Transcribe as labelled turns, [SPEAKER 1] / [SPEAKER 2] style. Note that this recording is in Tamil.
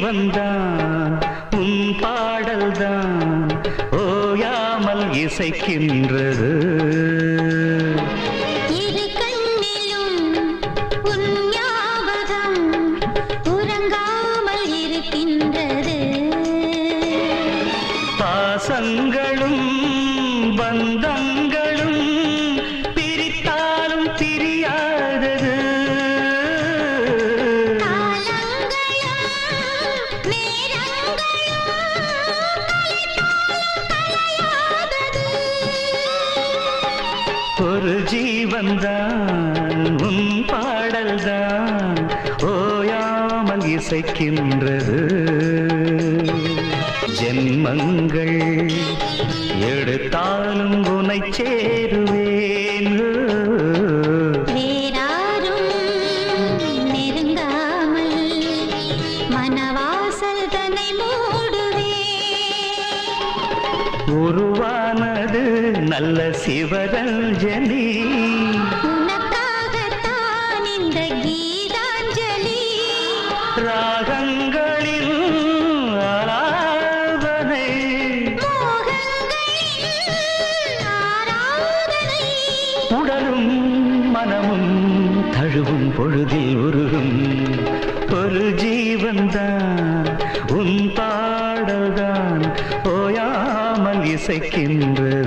[SPEAKER 1] ஜீவன்தான் உன் பாடல்தான் ஓயாமல் இசைக்கின்றது.
[SPEAKER 2] இரு கண்ணிலும் உன் ஞாபகம் உறங்காமல் இருக்கின்றது.
[SPEAKER 1] பாசங்களும் பந்தங்களும் பிரித்தாலும் பிரியாதது. ஒரு ஜீவன்தான் உன் பாடல்தான் ஓயாமல் இசைக்கின்றது. ஜென்மங்கள் எடுத்தாலும் உனை சேருவேன்.
[SPEAKER 2] வேறாரும் நெருங்காமல் மனவாசல் தன்னை மூடுவே.
[SPEAKER 1] உருவானது நல்ல சிவரஞ்சலி,
[SPEAKER 2] உனக்காகத்தான் இந்த கீதாஞ்சலி.
[SPEAKER 1] ராகங்களில் ஆராதனை, உடலும் மனமும் தழுவும் பொழுதில் உருகும். ஒரு ஜீவன்தான் உன் பாடல்தான் ஓயாமல் இசைக்கின்றது.